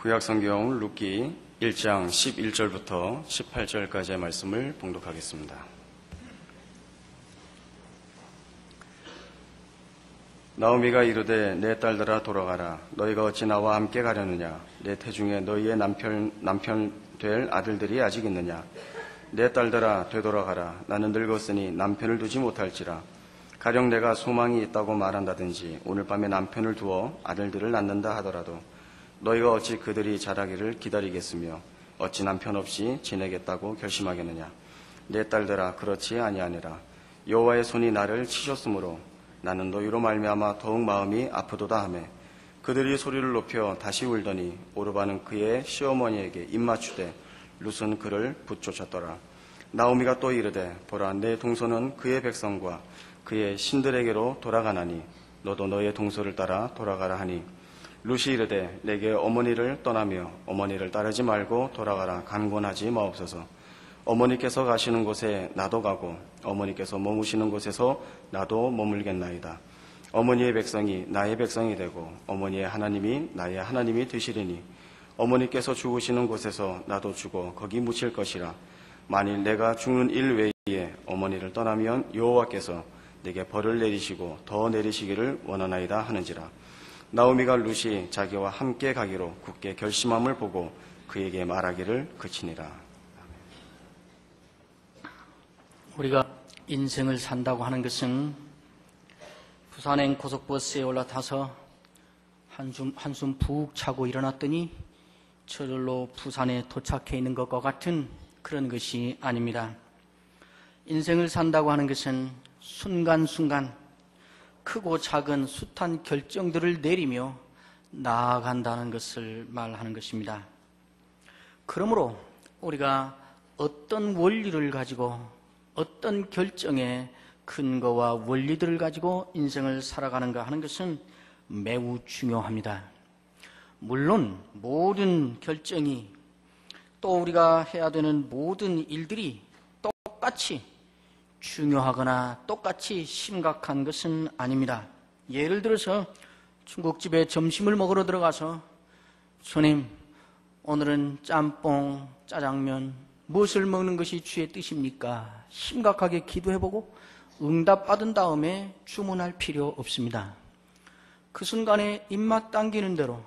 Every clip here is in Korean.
구약성경 룻기 1장 11절부터 18절까지의 말씀을 봉독하겠습니다. 나오미가 이르되 내 딸들아 돌아가라. 너희가 어찌 나와 함께 가려느냐. 내 태중에 너희의 남편 될 아들들이 아직 있느냐. 내 딸들아 되돌아가라. 나는 늙었으니 남편을 두지 못할지라. 가령 내가 소망이 있다고 말한다든지 오늘 밤에 남편을 두어 아들들을 낳는다 하더라도 너희가 어찌 그들이 자라기를 기다리겠으며 어찌 남편 없이 지내겠다고 결심하겠느냐. 내 딸들아 그렇지 아니하니라. 여호와의 손이 나를 치셨으므로 나는 너희로 말미암아 더욱 마음이 아프도다 하매 그들이 소리를 높여 다시 울더니 오르바는 그의 시어머니에게 입맞추되 룻은 그를 붙쫓았더라. 나오미가 또 이르되 보라 내 동서는 그의 백성과 그의 신들에게로 돌아가나니 너도 너의 동서를 따라 돌아가라 하니 룻이 이르되 내게 어머니를 떠나며 어머니를 따르지 말고 돌아가라 간곤하지 마옵소서. 어머니께서 가시는 곳에 나도 가고 어머니께서 머무시는 곳에서 나도 머물겠나이다. 어머니의 백성이 나의 백성이 되고 어머니의 하나님이 나의 하나님이 되시리니 어머니께서 죽으시는 곳에서 나도 죽어 거기 묻힐 것이라. 만일 내가 죽는 일 외에 어머니를 떠나면 여호와께서 내게 벌을 내리시고 더 내리시기를 원하나이다 하는지라. 나오미가 룻이 자기와 함께 가기로 굳게 결심함을 보고 그에게 말하기를 그치니라. 우리가 인생을 산다고 하는 것은 부산행 고속버스에 올라타서 한숨 푹 자고 일어났더니 저절로 부산에 도착해 있는 것과 같은 그런 것이 아닙니다. 인생을 산다고 하는 것은 순간순간 크고 작은 숱한 결정들을 내리며 나아간다는 것을 말하는 것입니다. 그러므로 우리가 어떤 원리를 가지고 어떤 결정의 근거와 원리들을 가지고 인생을 살아가는가 하는 것은 매우 중요합니다. 물론 모든 결정이 또 우리가 해야 되는 모든 일들이 똑같이 중요하거나 똑같이 심각한 것은 아닙니다. 예를 들어서 중국집에 점심을 먹으러 들어가서 손님 오늘은 짬뽕, 짜장면 무엇을 먹는 것이 주의 뜻입니까? 심각하게 기도해보고 응답받은 다음에 주문할 필요 없습니다. 그 순간에 입맛 당기는 대로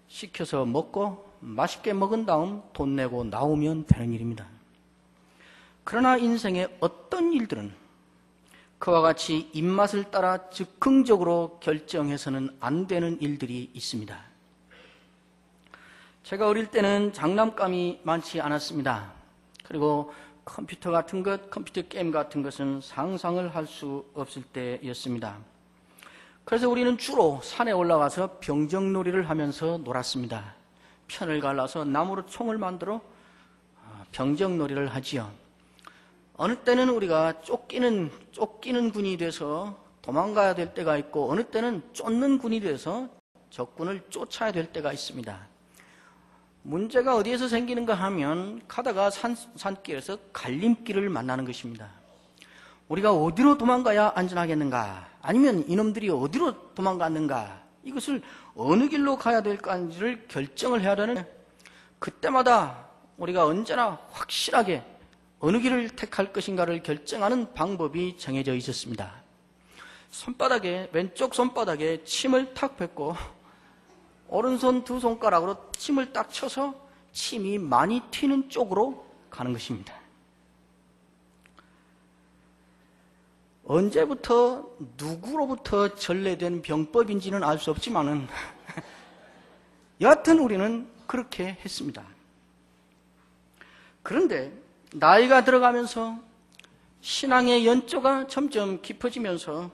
시켜서 먹고 맛있게 먹은 다음 돈 내고 나오면 되는 일입니다. 그러나 인생의 어떤 일들은 그와 같이 입맛을 따라 즉흥적으로 결정해서는 안 되는 일들이 있습니다. 제가 어릴 때는 장난감이 많지 않았습니다. 그리고 컴퓨터 같은 것, 컴퓨터 게임 같은 것은 상상을 할 수 없을 때였습니다. 그래서 우리는 주로 산에 올라가서 병정놀이를 하면서 놀았습니다. 편을 갈라서 나무로 총을 만들어 병정놀이를 하지요. 어느 때는 우리가 쫓기는 군이 돼서 도망가야 될 때가 있고 어느 때는 쫓는 군이 돼서 적군을 쫓아야 될 때가 있습니다. 문제가 어디에서 생기는가 하면 가다가 산길에서 갈림길을 만나는 것입니다. 우리가 어디로 도망가야 안전하겠는가 아니면 이놈들이 어디로 도망갔는가 이것을 어느 길로 가야 될까를 결정을 해야 되는 그때마다 우리가 언제나 확실하게 어느 길을 택할 것인가를 결정하는 방법이 정해져 있었습니다. 왼쪽 손바닥에 침을 탁 뱉고 오른손 두 손가락으로 침을 딱 쳐서 침이 많이 튀는 쪽으로 가는 것입니다. 언제부터 누구로부터 전래된 병법인지는 알 수 없지만은 여하튼 우리는 그렇게 했습니다. 그런데 나이가 들어가면서 신앙의 연조가 점점 깊어지면서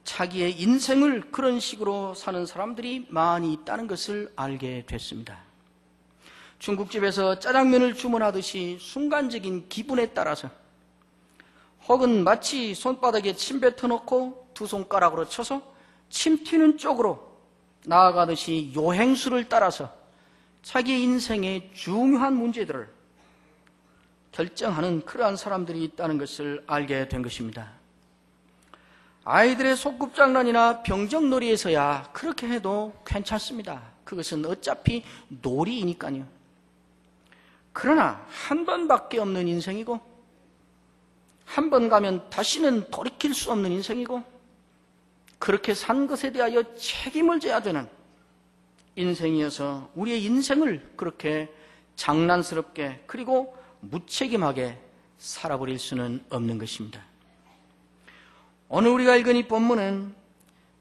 자기의 인생을 그런 식으로 사는 사람들이 많이 있다는 것을 알게 됐습니다. 중국집에서 짜장면을 주문하듯이 순간적인 기분에 따라서 혹은 마치 손바닥에 침 뱉어놓고 두 손가락으로 쳐서 침 튀는 쪽으로 나아가듯이 요행수를 따라서 자기 인생의 중요한 문제들을 결정하는 그러한 사람들이 있다는 것을 알게 된 것입니다. 아이들의 소꿉장난이나 병정놀이에서야 그렇게 해도 괜찮습니다. 그것은 어차피 놀이이니까요. 그러나 한 번밖에 없는 인생이고, 한 번 가면 다시는 돌이킬 수 없는 인생이고, 그렇게 산 것에 대하여 책임을 져야 되는 인생이어서 우리의 인생을 그렇게 장난스럽게 그리고 무책임하게 살아버릴 수는 없는 것입니다. 오늘 우리가 읽은 이 본문은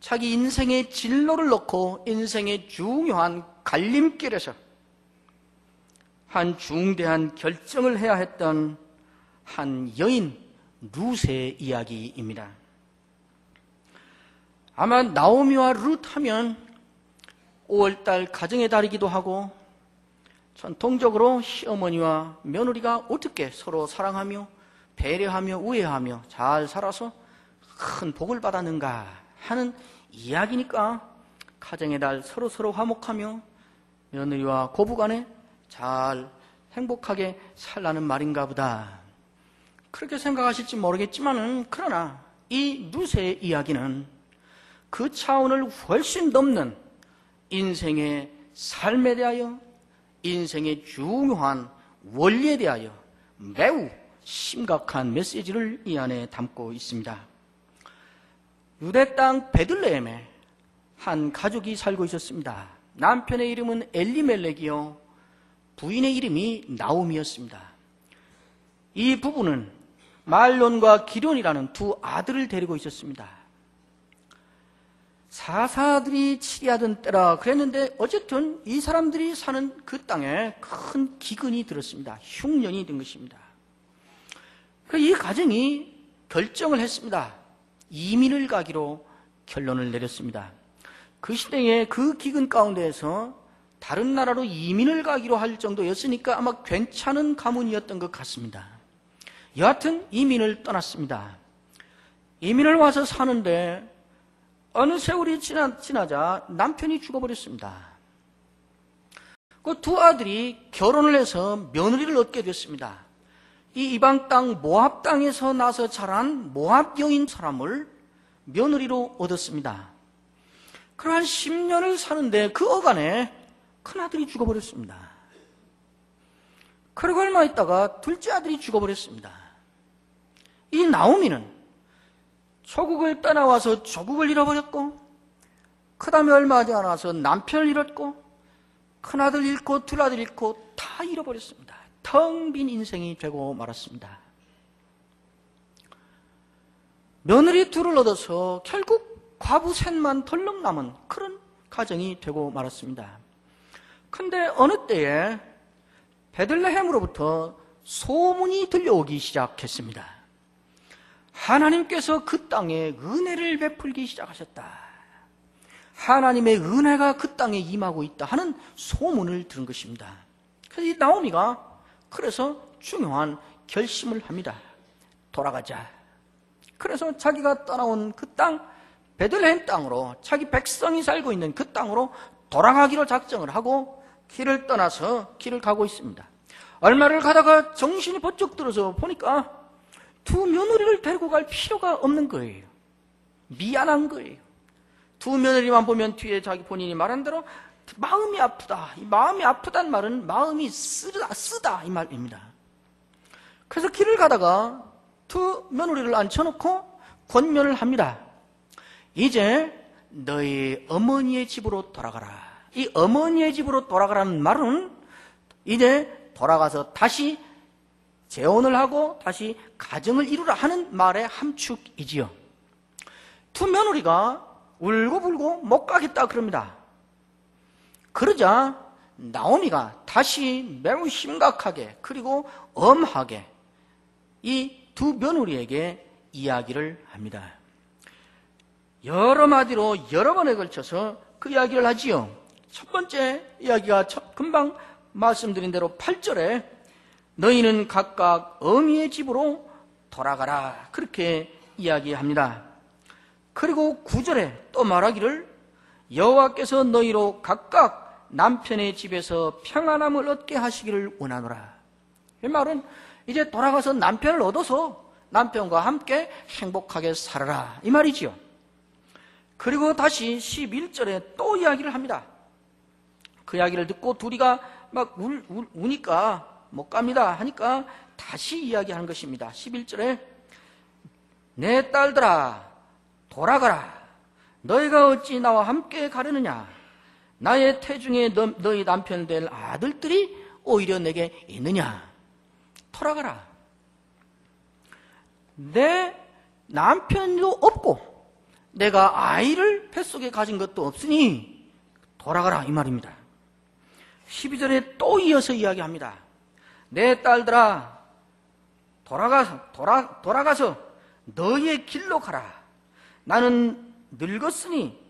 자기 인생의 진로를 놓고 인생의 중요한 갈림길에서 한 중대한 결정을 해야 했던 한 여인 룻의 이야기입니다. 아마 나오미와 룻 하면 5월달 가정의 달이기도 하고, 전통적으로 시어머니와 며느리가 어떻게 서로 사랑하며 배려하며 우애하며 잘 살아서 큰 복을 받았는가 하는 이야기니까 가정의 달 서로 화목하며 며느리와 고부간에 잘 행복하게 살라는 말인가 보다, 그렇게 생각하실지 모르겠지만은, 그러나 이 룻의 이야기는 그 차원을 훨씬 넘는 인생의 삶에 대하여, 인생의 중요한 원리에 대하여 매우 심각한 메시지를 이 안에 담고 있습니다. 유대 땅 베들레헴에 한 가족이 살고 있었습니다. 남편의 이름은 엘리멜렉이요, 부인의 이름이 나오미였습니다. 이 부부는 말론과 기련이라는 두 아들을 데리고 있었습니다. 사사들이 치리하던 때라 그랬는데, 어쨌든 이 사람들이 사는 그 땅에 큰 기근이 들었습니다. 흉년이 든 것입니다. 이 가정이 결정을 했습니다. 이민을 가기로 결론을 내렸습니다. 그 시대에 그 기근 가운데에서 다른 나라로 이민을 가기로 할 정도였으니까 아마 괜찮은 가문이었던 것 같습니다. 여하튼 이민을 떠났습니다. 이민을 와서 사는데 어느 세월이 지나자 남편이 죽어버렸습니다. 그 두 아들이 결혼을 해서 며느리를 얻게 됐습니다. 이 이방 땅 모압 땅에서 나서 자란 모압 여인 사람을 며느리로 얻었습니다. 그러한 10년을 사는데 그 어간에 큰아들이 죽어버렸습니다. 그리고 얼마 있다가 둘째 아들이 죽어버렸습니다. 이 나오미는 조국을 떠나와서 조국을 잃어버렸고, 그 다음에 얼마 하지 않아서 남편을 잃었고, 큰아들 잃고 둘아들 잃고 다 잃어버렸습니다. 텅 빈 인생이 되고 말았습니다. 며느리 둘을 얻어서 결국 과부 셋만 덜렁 남은 그런 가정이 되고 말았습니다. 근데 어느 때에 베들레헴으로부터 소문이 들려오기 시작했습니다. 하나님께서 그 땅에 은혜를 베풀기 시작하셨다. 하나님의 은혜가 그 땅에 임하고 있다 하는 소문을 들은 것입니다. 그래서 이 나오미가 그래서 중요한 결심을 합니다. 돌아가자. 그래서 자기가 떠나온 그 땅, 베들레헴 땅으로, 자기 백성이 살고 있는 그 땅으로 돌아가기로 작정을 하고 길을 떠나서 길을 가고 있습니다. 얼마를 가다가 정신이 번쩍 들어서 보니까 두 며느리를 데리고 갈 필요가 없는 거예요. 미안한 거예요. 두 며느리만 보면 뒤에 자기 본인이 말한 대로 마음이 아프다. 이 마음이 아프다는 말은 마음이 쓰다 이 말입니다. 그래서 길을 가다가 두 며느리를 앉혀놓고 권면을 합니다. 이제 너희 어머니의 집으로 돌아가라. 이 어머니의 집으로 돌아가라는 말은 이제 돌아가서 다시 재혼을 하고 다시 가정을 이루라 하는 말의 함축이지요. 두 며느리가 울고불고 못 가겠다 그럽니다. 그러자 나오미가 다시 매우 심각하게 그리고 엄하게 이 두 며느리에게 이야기를 합니다. 여러 마디로 여러 번에 걸쳐서 그 이야기를 하지요. 첫 번째 이야기가 금방 말씀드린 대로 8절에 너희는 각각 어미의 집으로 돌아가라 그렇게 이야기합니다. 그리고 9절에 또 말하기를 여호와께서 너희로 각각 남편의 집에서 평안함을 얻게 하시기를 원하노라. 이 말은 이제 돌아가서 남편을 얻어서 남편과 함께 행복하게 살아라 이 말이지요. 그리고 다시 11절에 또 이야기를 합니다. 그 이야기를 듣고 둘이가 막 우니까 못 갑니다 하니까 다시 이야기하는 것입니다. 11절에 내 딸들아 돌아가라. 너희가 어찌 나와 함께 가려느냐. 나의 태중에 너희 남편 될 아들들이 오히려 내게 있느냐. 돌아가라. 내 남편도 없고 내가 아이를 뱃속에 가진 것도 없으니 돌아가라 이 말입니다. 12절에 또 이어서 이야기합니다. 내 딸들아 돌아가서 너희의 길로 가라. 나는 늙었으니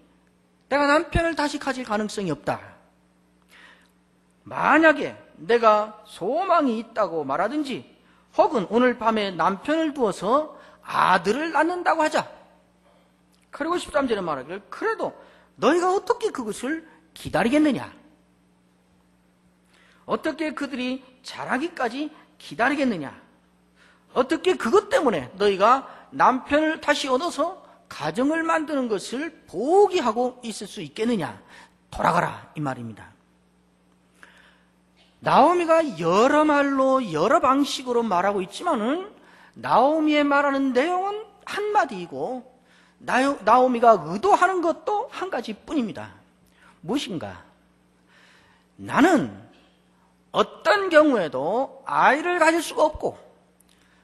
내가 남편을 다시 가질 가능성이 없다. 만약에 내가 소망이 있다고 말하든지 혹은 오늘 밤에 남편을 두어서 아들을 낳는다고 하자. 그리고 13절에 말하기를 그래도 너희가 어떻게 그것을 기다리겠느냐. 어떻게 그들이 자라기까지 기다리겠느냐. 어떻게 그것 때문에 너희가 남편을 다시 얻어서 가정을 만드는 것을 포기하고 있을 수 있겠느냐. 돌아가라 이 말입니다. 나오미가 여러 말로 여러 방식으로 말하고 있지만은 나오미의 말하는 내용은 한마디이고 나오미가 의도하는 것도 한 가지뿐입니다. 무엇인가? 나는 어떤 경우에도 아이를 가질 수가 없고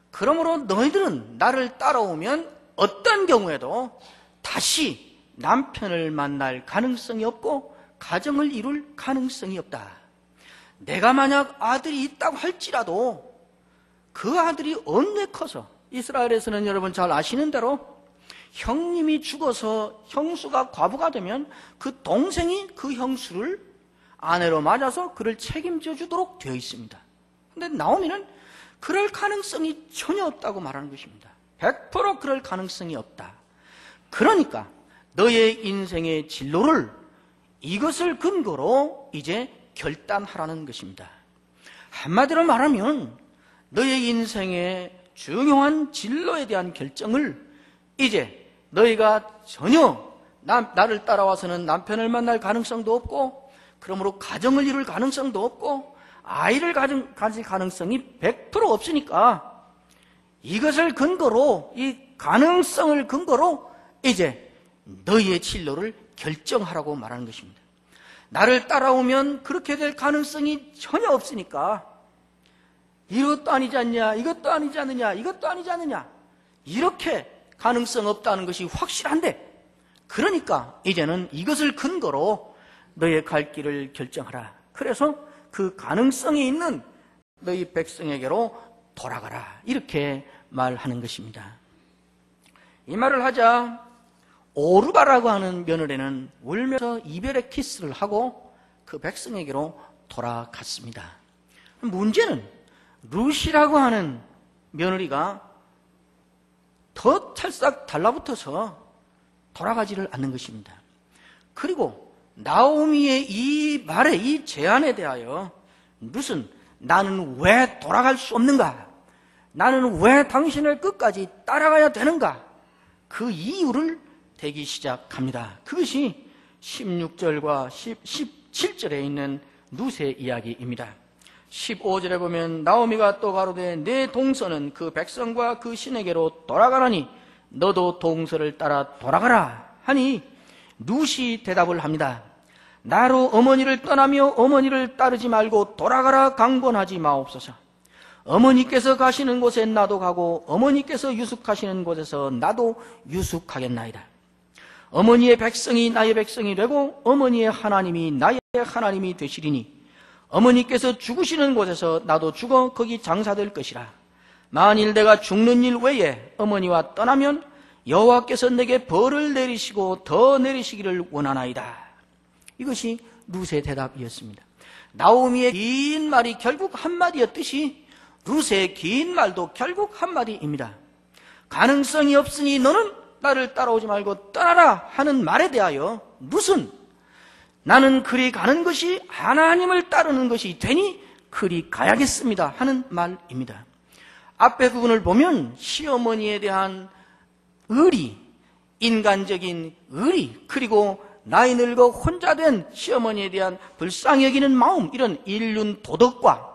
그러므로 너희들은 나를 따라오면 어떤 경우에도 다시 남편을 만날 가능성이 없고 가정을 이룰 가능성이 없다. 내가 만약 아들이 있다고 할지라도 그 아들이 언제 커서 이스라엘에서는 여러분 잘 아시는 대로 형님이 죽어서 형수가 과부가 되면 그 동생이 그 형수를 아내로 맞아서 그를 책임져 주도록 되어 있습니다. 그런데 나오미는 그럴 가능성이 전혀 없다고 말하는 것입니다. 100% 그럴 가능성이 없다. 그러니까 너의 인생의 진로를 이것을 근거로 이제 결단하라는 것입니다. 한마디로 말하면 너의 인생의 중요한 진로에 대한 결정을 이제 너희가 전혀 나를 따라와서는 남편을 만날 가능성도 없고 그러므로 가정을 이룰 가능성도 없고 아이를 가질 가능성이 100% 없으니까 이것을 근거로 이 가능성을 근거로 이제 너희의 진로를 결정하라고 말하는 것입니다. 나를 따라오면 그렇게 될 가능성이 전혀 없으니까 이것도 아니지 않냐, 이것도 아니지 않느냐, 이것도 아니지 않느냐 이렇게 가능성 없다는 것이 확실한데 그러니까 이제는 이것을 근거로 너의 갈 길을 결정하라. 그래서 그 가능성이 있는 너희 백성에게로 돌아가라 이렇게 말하는 것입니다. 이 말을 하자 오르바라고 하는 며느리는 울면서 이별의 키스를 하고 그 백성에게로 돌아갔습니다. 문제는 룻이라고 하는 며느리가 더 찰싹 달라붙어서 돌아가지를 않는 것입니다. 그리고 나오미의 이 말에 이 제안에 대하여 룻은 나는 왜 돌아갈 수 없는가? 나는 왜 당신을 끝까지 따라가야 되는가? 그 이유를 대기 시작합니다. 그것이 16절과 17절에 있는 룻의 이야기입니다. 15절에 보면 나오미가 또 가로되 내 동서는 그 백성과 그 신에게로 돌아가라니 너도 동서를 따라 돌아가라 하니 룻이 대답을 합니다. 나로 어머니를 떠나며 어머니를 따르지 말고 돌아가라 강권하지 마옵소서. 어머니께서 가시는 곳에 나도 가고 어머니께서 유숙하시는 곳에서 나도 유숙하겠나이다. 어머니의 백성이 나의 백성이 되고 어머니의 하나님이 나의 하나님이 되시리니 어머니께서 죽으시는 곳에서 나도 죽어 거기 장사될 것이라. 만일 내가 죽는 일 외에 어머니와 떠나면 여호와께서 내게 벌을 내리시고 더 내리시기를 원하나이다. 이것이 룻의 대답이었습니다. 나오미의 긴 말이 결국 한마디였듯이 룻의 긴 말도 결국 한마디입니다. 가능성이 없으니 너는 나를 따라오지 말고 떠나라 하는 말에 대하여 룻은 나는 그리 가는 것이 하나님을 따르는 것이 되니 그리 가야겠습니다 하는 말입니다. 앞에 부분을 보면 시어머니에 대한 의리, 인간적인 의리, 그리고 나이 늙어 혼자 된 시어머니에 대한 불쌍히 여기는 마음, 이런 인륜 도덕과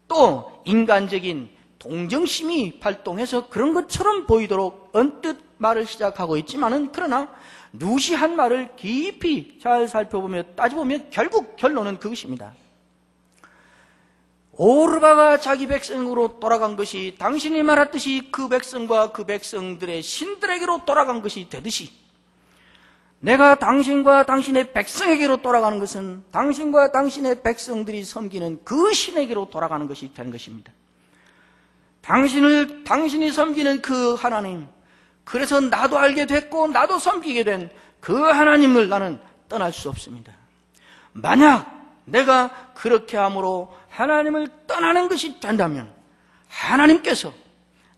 또 인간적인 동정심이 발동해서 그런 것처럼 보이도록 언뜻 말을 시작하고 있지만은, 그러나 누시한 말을 깊이 잘 살펴보며 따져보며 결국 결론은 그것입니다. 오르바가 자기 백성으로 돌아간 것이 당신이 말했듯이 그 백성과 그 백성들의 신들에게로 돌아간 것이 되듯이, 내가 당신과 당신의 백성에게로 돌아가는 것은 당신과 당신의 백성들이 섬기는 그 신에게로 돌아가는 것이 되는 것입니다. 당신이 섬기는 그 하나님, 그래서 나도 알게 됐고 나도 섬기게 된 그 하나님을 나는 떠날 수 없습니다. 만약 내가 그렇게 함으로 하나님을 떠나는 것이 된다면 하나님께서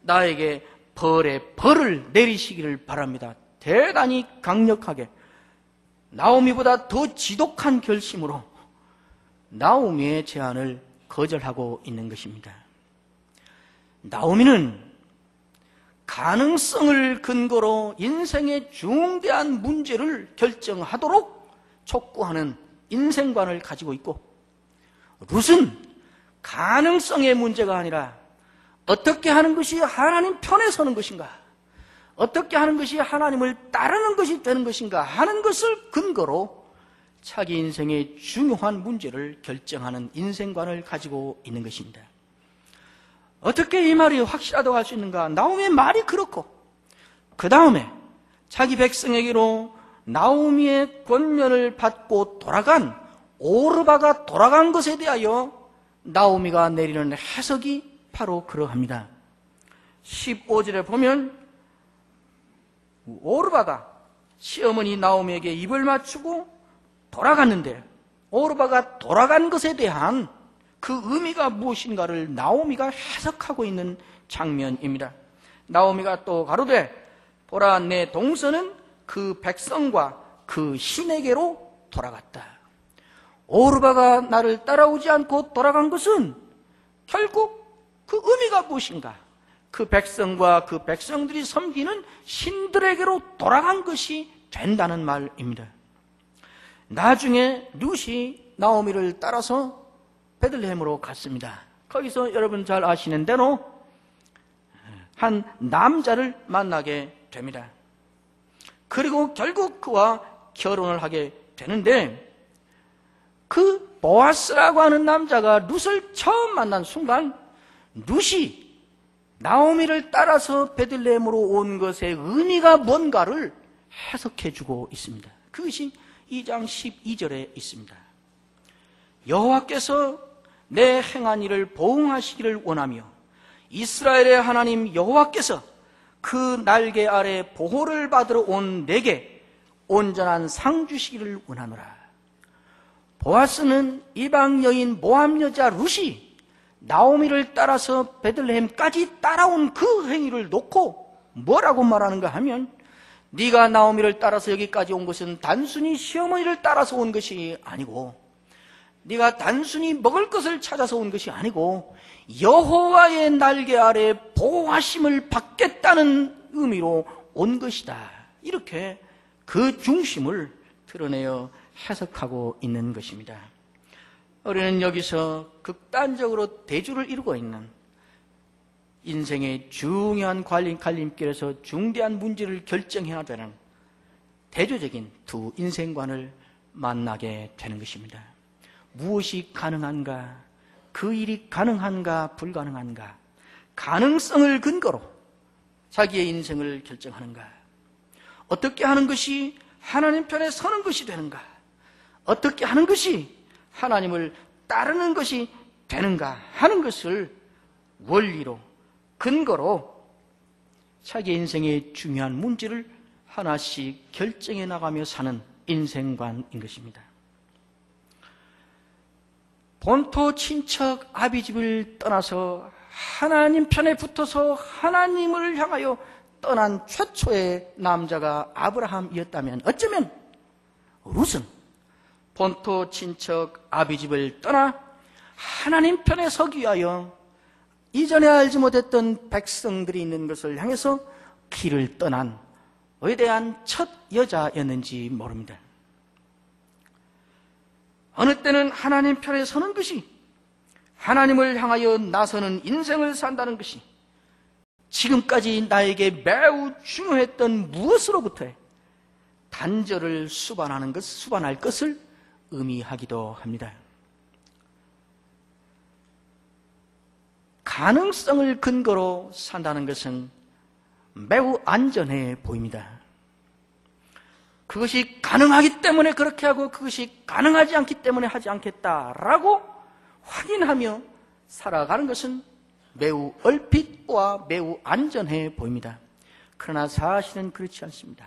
나에게 벌을 내리시기를 바랍니다. 대단히 강력하게, 나오미보다 더 지독한 결심으로 나오미의 제안을 거절하고 있는 것입니다. 나오미는 가능성을 근거로 인생의 중대한 문제를 결정하도록 촉구하는 인생관을 가지고 있고, 룻은 가능성의 문제가 아니라 어떻게 하는 것이 하나님 편에 서는 것인가, 어떻게 하는 것이 하나님을 따르는 것이 되는 것인가 하는 것을 근거로 자기 인생의 중요한 문제를 결정하는 인생관을 가지고 있는 것입니다. 어떻게 이 말이 확실하다고 할 수 있는가? 나오미의 말이 그렇고, 그 다음에 자기 백성에게로 나오미의 권면을 받고 돌아간 오르바가 돌아간 것에 대하여 나오미가 내리는 해석이 바로 그러합니다. 15절에 보면 오르바가 시어머니 나오미에게 입을 맞추고 돌아갔는데, 오르바가 돌아간 것에 대한 그 의미가 무엇인가를 나오미가 해석하고 있는 장면입니다. 나오미가 또 가로되, 보라, 내 동서는 그 백성과 그 신에게로 돌아갔다. 오르바가 나를 따라오지 않고 돌아간 것은 결국 그 의미가 무엇인가? 그 백성과 그 백성들이 섬기는 신들에게로 돌아간 것이 된다는 말입니다. 나중에 룻이 나오미를 따라서 베들레헴으로 갔습니다. 거기서 여러분 잘 아시는 대로 한 남자를 만나게 됩니다. 그리고 결국 그와 결혼을 하게 되는데, 그 보아스라고 하는 남자가 룻을 처음 만난 순간 룻이 나오미를 따라서 베들레헴으로 온 것의 의미가 뭔가를 해석해주고 있습니다. 그것이 2장 12절에 있습니다. 여호와께서 내 행한 일을 보응하시기를 원하며 이스라엘의 하나님 여호와께서 그 날개 아래 보호를 받으러 온 내게 온전한 상 주시기를 원하노라. 보아스는 이방 여인 모압 여자 룻이 나오미를 따라서 베들레헴까지 따라온 그 행위를 놓고 뭐라고 말하는가 하면, 네가 나오미를 따라서 여기까지 온 것은 단순히 시어머니를 따라서 온 것이 아니고, 네가 단순히 먹을 것을 찾아서 온 것이 아니고 여호와의 날개 아래 보호하심을 받겠다는 의미로 온 것이다. 이렇게 그 중심을 드러내어 해석하고 있는 것입니다. 우리는 여기서 극단적으로 대조를 이루고 있는 인생의 중요한 갈림길에서 중대한 문제를 결정해야 되는 대조적인 두 인생관을 만나게 되는 것입니다. 무엇이 가능한가? 그 일이 가능한가? 불가능한가? 가능성을 근거로 자기의 인생을 결정하는가? 어떻게 하는 것이 하나님 편에 서는 것이 되는가? 어떻게 하는 것이 하나님을 따르는 것이 되는가 하는 것을 원리로, 근거로 자기 인생의 중요한 문제를 하나씩 결정해 나가며 사는 인생관인 것입니다. 본토 친척 아비집을 떠나서 하나님 편에 붙어서 하나님을 향하여 떠난 최초의 남자가 아브라함이었다면, 어쩌면 룻은 본토 친척 아비집을 떠나 하나님 편에 서기 위하여 이전에 알지 못했던 백성들이 있는 것을 향해서 길을 떠난 위대한 첫 여자였는지 모릅니다. 어느 때는 하나님 편에 서는 것이, 하나님을 향하여 나서는 인생을 산다는 것이 지금까지 나에게 매우 중요했던 무엇으로부터의 단절을 수반할 것을 의미하기도 합니다. 가능성을 근거로 산다는 것은 매우 안전해 보입니다. 그것이 가능하기 때문에 그렇게 하고 그것이 가능하지 않기 때문에 하지 않겠다라고 확인하며 살아가는 것은 매우 얼핏과 매우 안전해 보입니다. 그러나 사실은 그렇지 않습니다.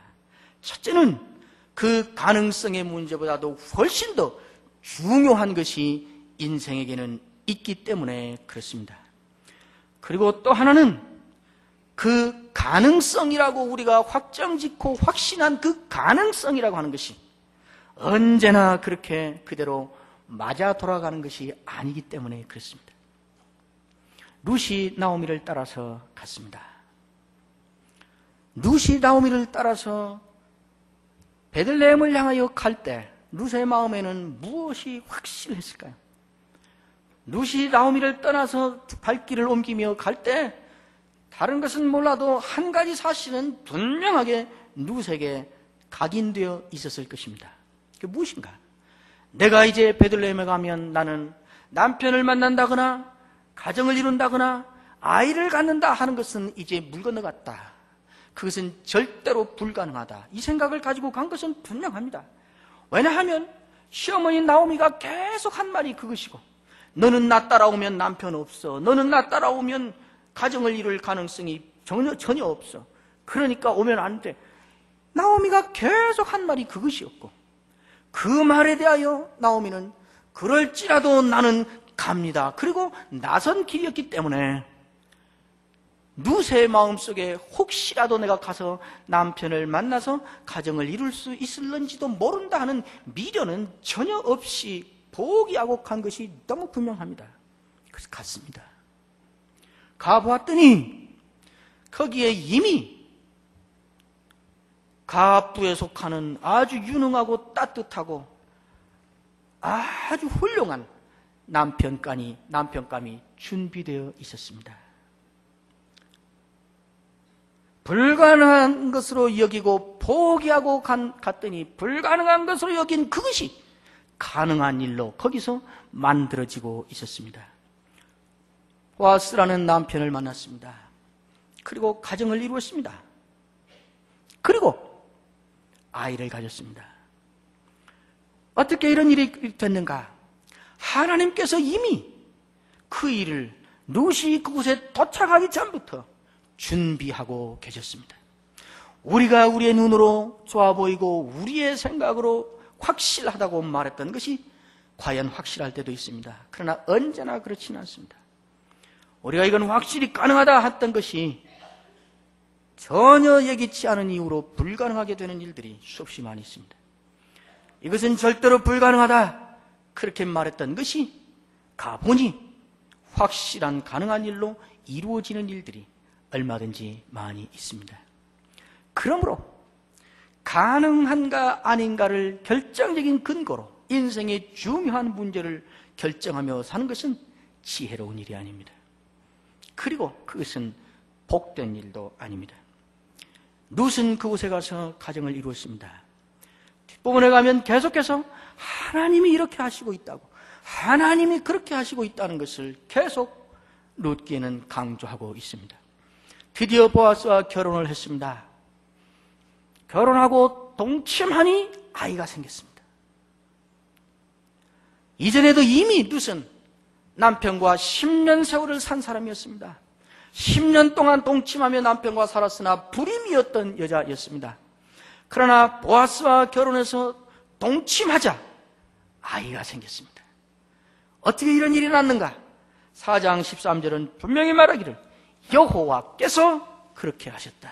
첫째는 그 가능성의 문제보다도 훨씬 더 중요한 것이 인생에게는 있기 때문에 그렇습니다. 그리고 또 하나는 그 가능성이라고 우리가 확정짓고 확신한 그 가능성이라고 하는 것이 언제나 그렇게 그대로 맞아 돌아가는 것이 아니기 때문에 그렇습니다. 룻이 나오미를 따라서 갔습니다. 룻이 나오미를 따라서 베들레헴을 향하여 갈 때 룻의 마음에는 무엇이 확실했을까요? 룻이 나오미를 떠나서 발길을 옮기며 갈 때 다른 것은 몰라도 한 가지 사실은 분명하게 룻에게 각인되어 있었을 것입니다. 그게 무엇인가? 내가 이제 베들레헴에 가면 나는 남편을 만난다거나 가정을 이룬다거나 아이를 갖는다 하는 것은 이제 물 건너갔다. 그것은 절대로 불가능하다. 이 생각을 가지고 간 것은 분명합니다. 왜냐하면 시어머니 나오미가 계속 한 말이 그것이고, 너는 나 따라오면 남편 없어. 너는 나 따라오면 가정을 이룰 가능성이 전혀 없어. 그러니까 오면 안 돼. 나오미가 계속 한 말이 그것이었고, 그 말에 대하여 나오미는 그럴지라도 나는 갑니다. 그리고 나선 길이었기 때문에 룻의 마음속에 혹시라도 내가 가서 남편을 만나서 가정을 이룰 수 있을런지도 모른다 하는 미련은 전혀 없이 포기하고 간 것이 너무 분명합니다. 그래서 갔습니다. 가보았더니 거기에 이미 가부에 속하는 아주 유능하고 따뜻하고 아주 훌륭한 남편감이 준비되어 있었습니다. 불가능한 것으로 여기고 포기하고 갔더니 불가능한 것으로 여긴 그것이 가능한 일로 거기서 만들어지고 있었습니다. 보아스라는 남편을 만났습니다. 그리고 가정을 이루었습니다. 그리고 아이를 가졌습니다. 어떻게 이런 일이 됐는가? 하나님께서 이미 그 일을 룻이 그곳에 도착하기 전부터 준비하고 계셨습니다. 우리가 우리의 눈으로 좋아 보이고 우리의 생각으로 확실하다고 말했던 것이 과연 확실할 때도 있습니다. 그러나 언제나 그렇지는 않습니다. 우리가 이건 확실히 가능하다 했던 것이 전혀 예기치 않은 이유로 불가능하게 되는 일들이 수없이 많이 있습니다. 이것은 절대로 불가능하다 그렇게 말했던 것이 가보니 확실한 가능한 일로 이루어지는 일들이 얼마든지 많이 있습니다. 그러므로 가능한가 아닌가를 결정적인 근거로 인생의 중요한 문제를 결정하며 사는 것은 지혜로운 일이 아닙니다. 그리고 그것은 복된 일도 아닙니다. 룻은 그곳에 가서 가정을 이루었습니다. 뒷부분에 가면 계속해서 하나님이 이렇게 하시고 있다고, 하나님이 그렇게 하시고 있다는 것을 계속 룻기에는 강조하고 있습니다. 드디어 보아스와 결혼을 했습니다. 결혼하고 동침하니 아이가 생겼습니다. 이전에도 이미 룻은 남편과 10년 세월을 산 사람이었습니다. 10년 동안 동침하며 남편과 살았으나 불임이었던 여자였습니다. 그러나 보아스와 결혼해서 동침하자 아이가 생겼습니다. 어떻게 이런 일이 났는가? 4장 13절은 분명히 말하기를 여호와께서 그렇게 하셨다.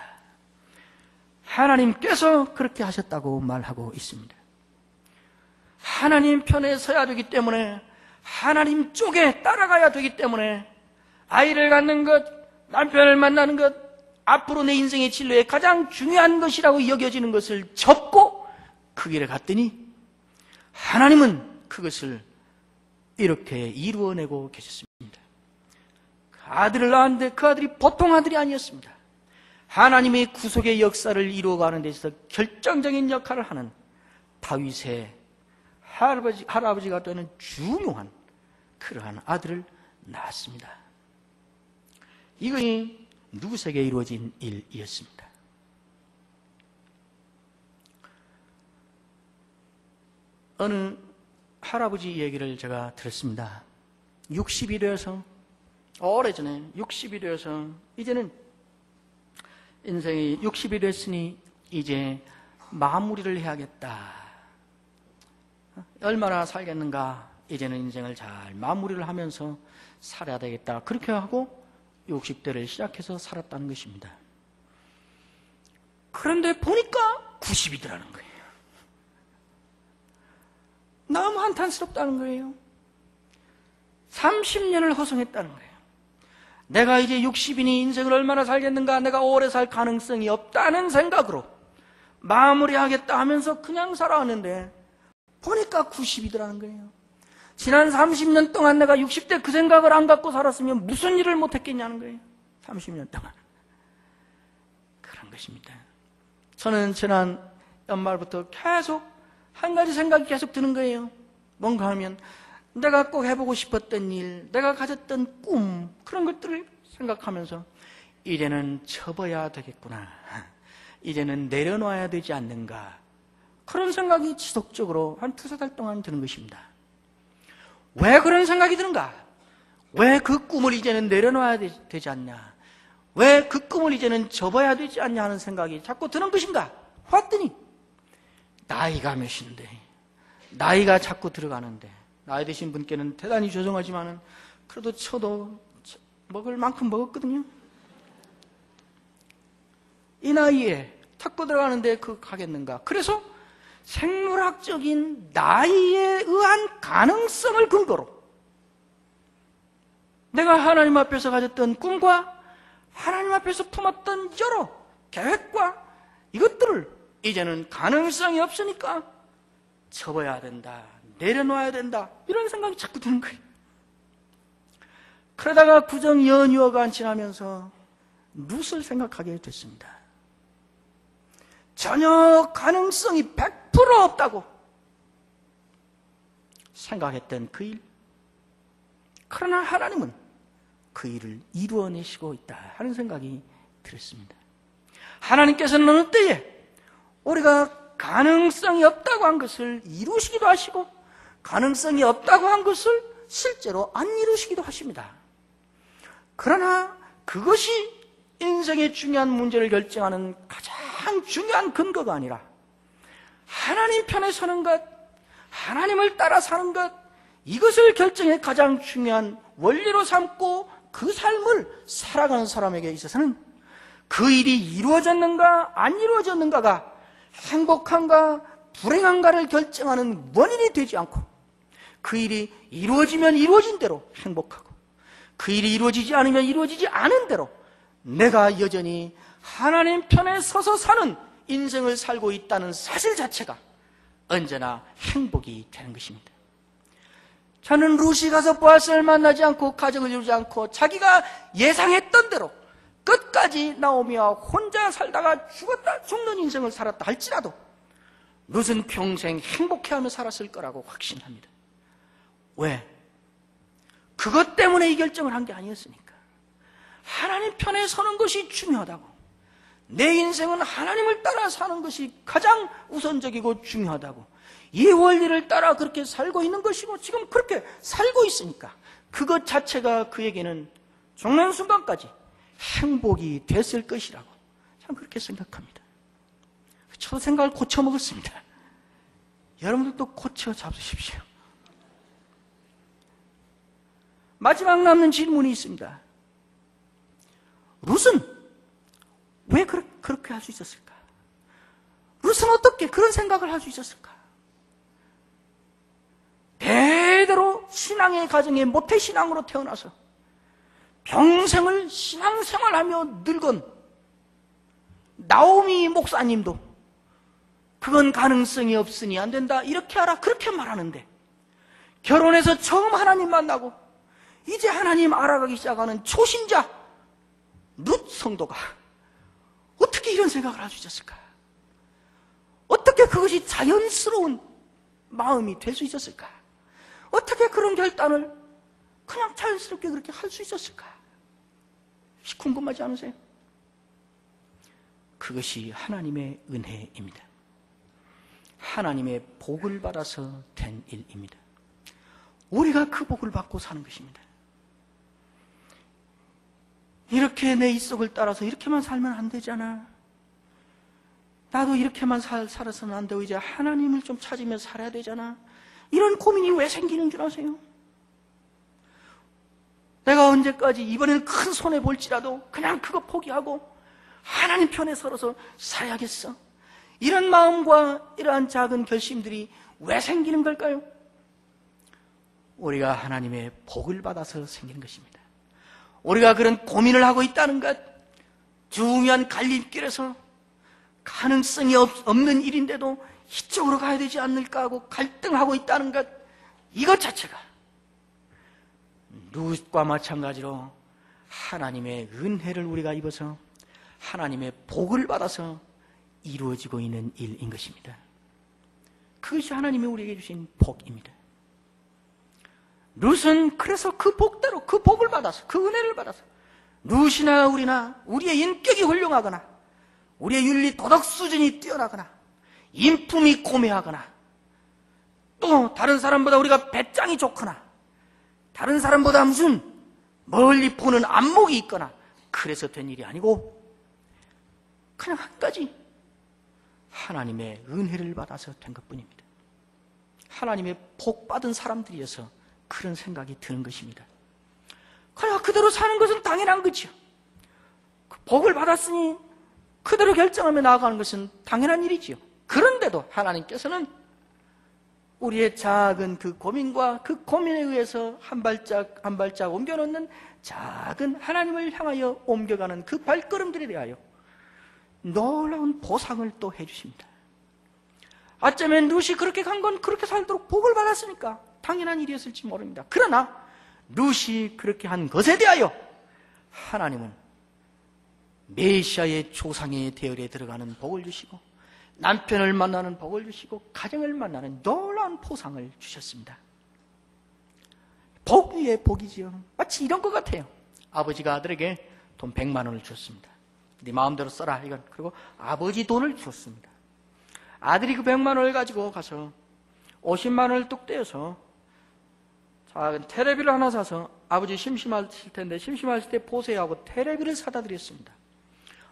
하나님께서 그렇게 하셨다고 말하고 있습니다. 하나님 편에 서야 되기 때문에, 하나님 쪽에 따라가야 되기 때문에 아이를 갖는 것, 남편을 만나는 것, 앞으로 내 인생의 진로에 가장 중요한 것이라고 여겨지는 것을 접고 그 길에 갔더니 하나님은 그것을 이렇게 이루어내고 계셨습니다. 그 아들을 낳았는데 그 아들이 보통 아들이 아니었습니다. 하나님의 구속의 역사를 이루어가는 데 있어서 결정적인 역할을 하는 다윗의 할아버지가 되는 중요한 그러한 아들을 낳았습니다. 이것이 누구에게 이루어진 일이었습니다. 어느 할아버지 얘기를 제가 들었습니다. 60이 되어서, 오래전에 60이 되어서 이제는 인생이 60이 됐으니 이제 마무리를 해야겠다. 얼마나 살겠는가, 이제는 인생을 잘 마무리를 하면서 살아야 되겠다. 그렇게 하고 60대를 시작해서 살았다는 것입니다. 그런데 보니까 90이더라는 거예요. 너무 한탄스럽다는 거예요. 30년을 허송했다는 거예요. 내가 이제 60이니 인생을 얼마나 살겠는가, 내가 오래 살 가능성이 없다는 생각으로 마무리하겠다 하면서 그냥 살아왔는데 보니까 90이더라는 거예요. 지난 30년 동안 내가 60대 그 생각을 안 갖고 살았으면 무슨 일을 못했겠냐는 거예요. 30년 동안. 그런 것입니다. 저는 지난 연말부터 계속 한 가지 생각이 계속 드는 거예요. 뭔가 하면 내가 꼭 해보고 싶었던 일, 내가 가졌던 꿈, 그런 것들을 생각하면서 이제는 접어야 되겠구나, 이제는 내려놔야 되지 않는가, 그런 생각이 지속적으로 한 2-3달 동안 드는 것입니다. 왜 그런 생각이 드는가? 왜 그 꿈을 이제는 내려놔야 되지 않냐? 왜 그 꿈을 이제는 접어야 되지 않냐 하는 생각이 자꾸 드는 것인가? 봤더니 나이가 몇인데, 나이가 자꾸 들어가는데, 나이 드신 분께는 대단히 죄송하지만은 그래도 저도 먹을 만큼 먹었거든요. 이 나이에 자꾸 들어가는데 그 가겠는가? 그래서 생물학적인 나이에 의한 가능성을 근거로 내가 하나님 앞에서 가졌던 꿈과 하나님 앞에서 품었던 여러 계획과 이것들을 이제는 가능성이 없으니까 접어야 된다, 내려놔야 된다, 이런 생각이 자꾸 드는 거예요. 그러다가 구정 연휴가 지나면서 무엇을 생각하게 됐습니다. 전혀 가능성이 100% 없다고 생각했던 그 일, 그러나 하나님은 그 일을 이루어내시고 있다 하는 생각이 들었습니다. 하나님께서는 어느 때에 우리가 가능성이 없다고 한 것을 이루시기도 하시고 가능성이 없다고 한 것을 실제로 안 이루시기도 하십니다. 그러나 그것이 인생의 중요한 문제를 결정하는 가장 중요한 근거가 아니라 하나님 편에 서는 것, 하나님을 따라 사는 것, 이것을 결정해 가장 중요한 원리로 삼고 그 삶을 살아가는 사람에게 있어서는 그 일이 이루어졌는가 안 이루어졌는가가 행복한가 불행한가를 결정하는 원인이 되지 않고, 그 일이 이루어지면 이루어진 대로 행복하고 그 일이 이루어지지 않으면 이루어지지 않은 대로 내가 여전히 하나님 편에 서서 사는 인생을 살고 있다는 사실 자체가 언제나 행복이 되는 것입니다. 저는 루시 가서 보아스를 만나지 않고 가정을 이루지 않고 자기가 예상했던 대로 끝까지 나오며 혼자 살다가 죽는 인생을 살았다 할지라도 룻은 평생 행복해하며 살았을 거라고 확신합니다. 왜? 그것 때문에 이 결정을 한 게 아니었으니까. 하나님 편에 서는 것이 중요하다고, 내 인생은 하나님을 따라 사는 것이 가장 우선적이고 중요하다고, 이 원리를 따라 그렇게 살고 있는 것이고 지금 그렇게 살고 있으니까 그것 자체가 그에게는 죽는 순간까지 행복이 됐을 것이라고 저는 그렇게 생각합니다. 저 생각을 고쳐먹었습니다. 여러분들도 고쳐 잡수십시오. 마지막 남는 질문이 있습니다. 룻은 왜 그렇게 할 수 있었을까? 룻은 어떻게 그런 생각을 할 수 있었을까? 대대로 신앙의 가정에 모태신앙으로 태어나서 평생을 신앙생활하며 늙은 나오미 목사님도 그건 가능성이 없으니 안 된다, 이렇게 하라, 그렇게 말하는데, 결혼해서 처음 하나님 만나고 이제 하나님 알아가기 시작하는 초신자 룻 성도가 어떻게 이런 생각을 할 수 있었을까? 어떻게 그것이 자연스러운 마음이 될 수 있었을까? 어떻게 그런 결단을 그냥 자연스럽게 그렇게 할 수 있었을까? 궁금하지 않으세요? 그것이 하나님의 은혜입니다. 하나님의 복을 받아서 된 일입니다. 우리가 그 복을 받고 사는 것입니다. 이렇게 내 입속을 따라서 이렇게만 살면 안 되잖아. 나도 이렇게만 살아서는 안 되고 이제 하나님을 좀 찾으며 살아야 되잖아. 이런 고민이 왜 생기는 줄 아세요? 내가 언제까지 이번에는 큰 손해 볼지라도 그냥 그거 포기하고 하나님 편에 서서 살아야겠어. 이런 마음과 이러한 작은 결심들이 왜 생기는 걸까요? 우리가 하나님의 복을 받아서 생기는 것입니다. 우리가 그런 고민을 하고 있다는 것, 중요한 갈림길에서 가능성이 없는 일인데도 이쪽으로 가야 되지 않을까 하고 갈등하고 있다는 것, 이것 자체가 룻과 마찬가지로 하나님의 은혜를 우리가 입어서 하나님의 복을 받아서 이루어지고 있는 일인 것입니다. 그것이 하나님이 우리에게 주신 복입니다. 룻은 그래서 그 복대로, 그 복을 받아서, 그 은혜를 받아서 룻이나 우리나 우리의 인격이 훌륭하거나 우리의 윤리 도덕 수준이 뛰어나거나 인품이 고매하거나 또 다른 사람보다 우리가 배짱이 좋거나 다른 사람보다 무슨 멀리 보는 안목이 있거나 그래서 된 일이 아니고 그냥 한 가지 하나님의 은혜를 받아서 된 것뿐입니다. 하나님의 복 받은 사람들이어서 그런 생각이 드는 것입니다. 그러나 그대로 사는 것은 당연한 거죠. 복을 받았으니 그대로 결정하며 나아가는 것은 당연한 일이지요. 그런데도 하나님께서는 우리의 작은 그 고민과 그 고민에 의해서 한 발짝 한 발짝 옮겨놓는 작은 하나님을 향하여 옮겨가는 그 발걸음들에 대하여 놀라운 보상을 또 해주십니다. 어쩌면 룻이 그렇게 간 건 그렇게 살도록 복을 받았으니까 당연한 일이었을지 모릅니다. 그러나 룻이 그렇게 한 것에 대하여 하나님은 메시아의 조상의 대열에 들어가는 복을 주시고 남편을 만나는 복을 주시고 가정을 만나는 놀라운 보상을 주셨습니다. 복 위에 복이지요. 마치 이런 것 같아요. 아버지가 아들에게 돈 100만 원을 줬습니다. 네 마음대로 써라 이건. 그리고 아버지 돈을 줬습니다. 아들이 그 100만 원을 가지고 가서 50만 원을 뚝 떼어서 작은 테레비를 하나 사서 아버지 심심하실 텐데 심심하실 때 보세요 하고 테레비를 사다 드렸습니다.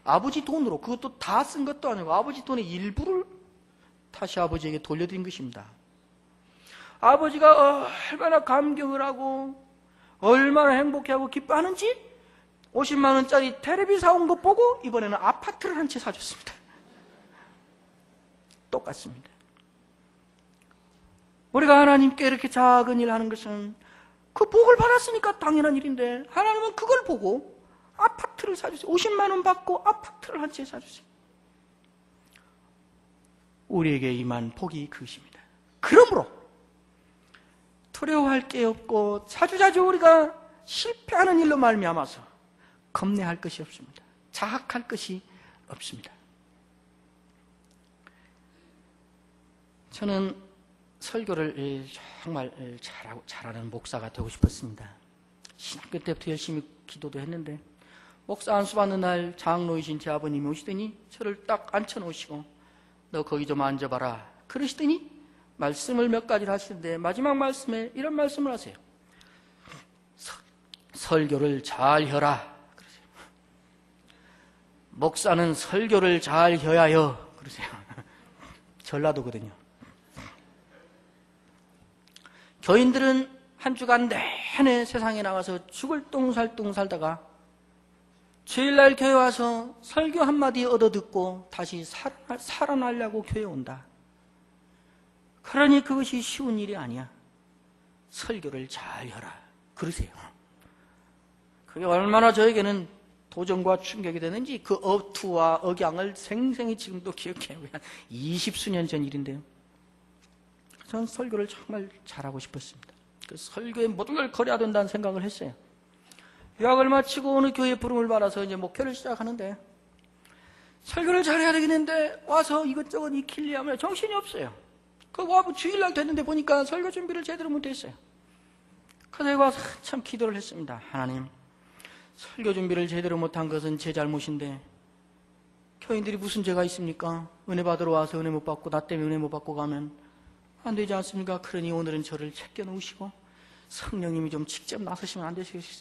아버지 돈으로, 그것도 다 쓴 것도 아니고 아버지 돈의 일부를 다시 아버지에게 돌려드린 것입니다. 아버지가 얼마나 감격을 하고 얼마나 행복해하고 기뻐하는지 50만 원짜리 테레비 사온 거 보고 이번에는 아파트를 한 채 사줬습니다. 똑같습니다. 우리가 하나님께 이렇게 작은 일 하는 것은 그 복을 받았으니까 당연한 일인데 하나님은 그걸 보고 아파트를 사주세요. 50만 원 받고 아파트를 한 채 사주세요. 우리에게 임한 복이 그것입니다. 그러므로 두려워할 게 없고 자주자주 우리가 실패하는 일로 말미암아서 겁내할 것이 없습니다. 자학할 것이 없습니다. 저는 설교를 정말 잘하는 목사가 되고 싶었습니다. 신학교 때부터 열심히 기도도 했는데 목사 안수 받는 날 장로이신 제 아버님이 오시더니 저를 딱 앉혀놓으시고 너 거기 좀 앉아봐라 그러시더니 말씀을 몇 가지를 하시는데 마지막 말씀에 이런 말씀을 하세요. 설교를 잘 혀라 그러세요. 목사는 설교를 잘 혀야 여 그러세요. 전라도거든요. 교인들은 한 주간 내내 세상에 나가서 죽을 똥살똥 살다가 주일날 교회 와서 설교 한마디 얻어듣고 다시 살아나려고 교회 온다. 그러니 그것이 쉬운 일이 아니야. 설교를 잘 해라. 그러세요. 그게 얼마나 저에게는 도전과 충격이 되는지 그 어투와 억양을 생생히 지금도 기억해요. 한 20수년 전 일인데요. 저는 설교를 정말 잘하고 싶었습니다. 그 설교의 모든 걸 걸어야 된다는 생각을 했어요. 유학을 마치고 어느 교회 부름을 받아서 이제 목회를 시작하는데 설교를 잘해야 되겠는데 와서 이것저것 익히려 하면 정신이 없어요. 그 주일날 됐는데 보니까 설교 준비를 제대로 못했어요. 그래서 와서 참 기도를 했습니다. 하나님, 설교 준비를 제대로 못한 것은 제 잘못인데 교인들이 무슨 죄가 있습니까? 은혜 받으러 와서 은혜 못 받고 나 때문에 은혜 못 받고 가면 안 되지 않습니까? 그러니 오늘은 저를 챙겨 놓으시고 성령님이 좀 직접 나서시면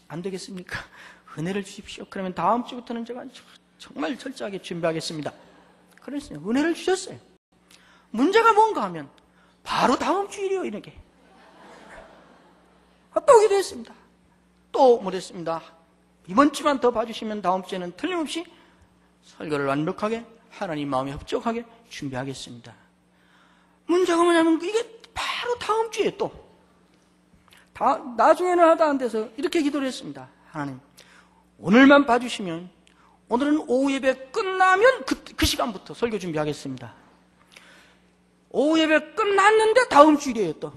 안 되겠습니까? 은혜를 주십시오. 그러면 다음 주부터는 제가 정말 철저하게 준비하겠습니다. 그랬어요. 은혜를 주셨어요. 문제가 뭔가 하면 바로 다음 주일이요, 이렇게. 또 기도했습니다. 또 못했습니다. 이번 주만 더 봐주시면 다음 주에는 틀림없이 설교를 완벽하게 하나님 마음에 합족하게 준비하겠습니다. 문제가 뭐냐면 이게 바로 다음 주에 또 나중에는 하다 안 돼서 이렇게 기도를 했습니다. 하나님, 오늘만 봐주시면 오늘은 오후 예배 끝나면 그 시간부터 설교 준비하겠습니다. 오후 예배 끝났는데 다음 주일이에요 또.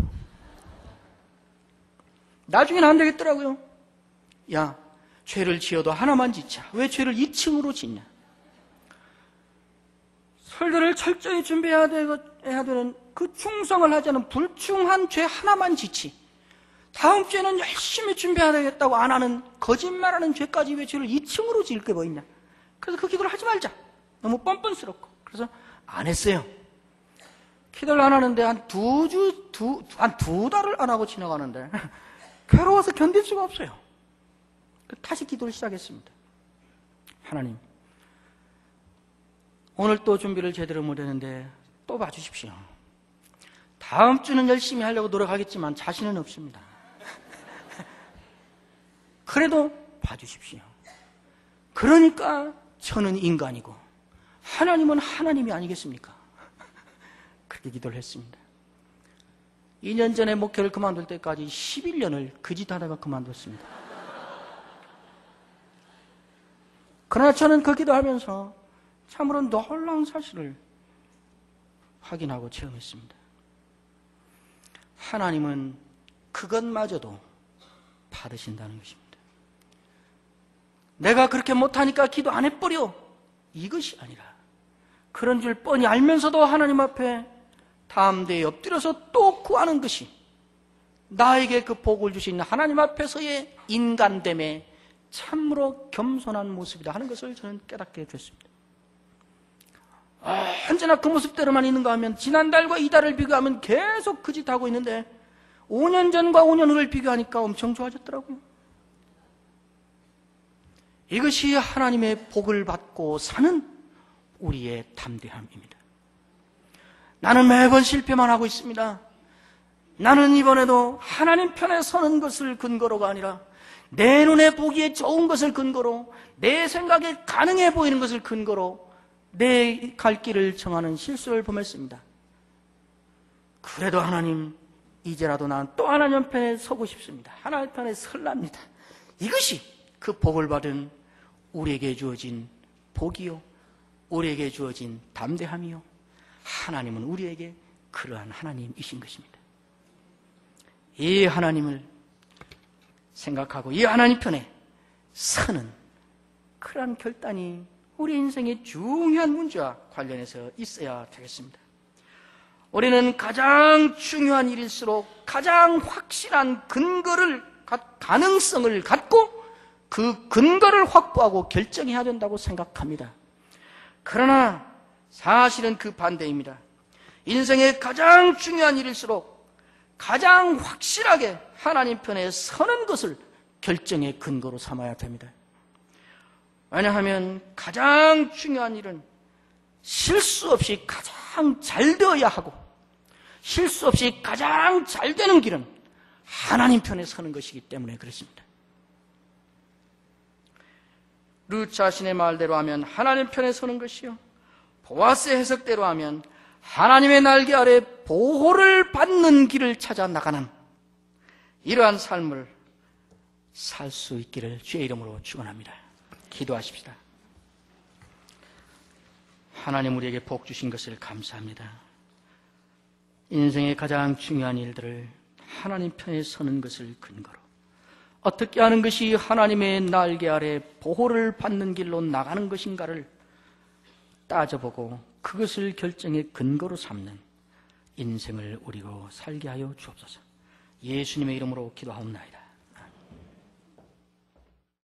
나중에는 안 되겠더라고요. 야, 죄를 지어도 하나만 짓자. 왜 죄를 2층으로 짓냐? 설교를 철저히 준비해야 되는 그 충성을 하지 않은 불충한 죄 하나만 짓지. 다음 주에는 열심히 준비해야 되겠다고 안 하는 거짓말하는 죄까지 왜 죄를 2층으로 지을 게 뭐 있냐? 그래서 그 기도를 하지 말자. 너무 뻔뻔스럽고. 그래서 안 했어요. 기도를 안 하는데 한 두 달을 안 하고 지나가는데 괴로워서 견딜 수가 없어요. 다시 기도를 시작했습니다. 하나님, 오늘 또 준비를 제대로 못했는데 또 봐주십시오. 다음 주는 열심히 하려고 노력하겠지만 자신은 없습니다. 그래도 봐주십시오. 그러니까 저는 인간이고 하나님은 하나님이 아니겠습니까? 그렇게 기도를 했습니다. 2년 전에 목회를 그만둘 때까지 11년을 그 짓 하다가 그만뒀습니다. 그러나 저는 그 기도하면서 참으로 놀라운 사실을 확인하고 체험했습니다. 하나님은 그것마저도 받으신다는 것입니다. 내가 그렇게 못하니까 기도 안 해버려, 이것이 아니라 그런 줄 뻔히 알면서도 하나님 앞에 담대히 엎드려서 또 구하는 것이 나에게 그 복을 주신 하나님 앞에서의 인간됨의 참으로 겸손한 모습이다 하는 것을 저는 깨닫게 됐습니다. 언제나 그 모습대로만 있는가 하면 지난달과 이달을 비교하면 계속 그 짓 하고 있는데 5년 전과 5년 후를 비교하니까 엄청 좋아졌더라고요. 이것이 하나님의 복을 받고 사는 우리의 담대함입니다. 나는 매번 실패만 하고 있습니다. 나는 이번에도 하나님 편에 서는 것을 근거로가 아니라 내 눈에 보기에 좋은 것을 근거로, 내 생각에 가능해 보이는 것을 근거로 내 갈 길을 정하는 실수를 범했습니다. 그래도 하나님, 이제라도 나는 또 하나님 편에 서고 싶습니다. 하나님 편에 설랍니다. 이것이 그 복을 받은 우리에게 주어진 복이요, 우리에게 주어진 담대함이요, 하나님은 우리에게 그러한 하나님이신 것입니다. 이 하나님을 생각하고 이 하나님 편에 서는 그러한 결단이 우리 인생의 중요한 문제와 관련해서 있어야 되겠습니다. 우리는 가장 중요한 일일수록 가장 확실한 가능성을 갖고 그 근거를 확보하고 결정해야 된다고 생각합니다. 그러나 사실은 그 반대입니다. 인생의 가장 중요한 일일수록 가장 확실하게 하나님 편에 서는 것을 결정의 근거로 삼아야 됩니다. 왜냐하면 가장 중요한 일은 실수 없이 가장 잘 되어야 하고 실수 없이 가장 잘 되는 길은 하나님 편에 서는 것이기 때문에 그렇습니다. 룻 자신의 말대로 하면 하나님 편에 서는 것이요, 보아스의 해석대로 하면 하나님의 날개 아래 보호를 받는 길을 찾아 나가는 이러한 삶을 살 수 있기를 주의 이름으로 축원합니다. 기도하십시다. 하나님 우리에게 복 주신 것을 감사합니다. 인생의 가장 중요한 일들을 하나님 편에 서는 것을 근거로 어떻게 하는 것이 하나님의 날개 아래 보호를 받는 길로 나가는 것인가를 따져보고 그것을 결정의 근거로 삼는 인생을 우리로 살게 하여 주옵소서. 예수님의 이름으로 기도하옵나이다.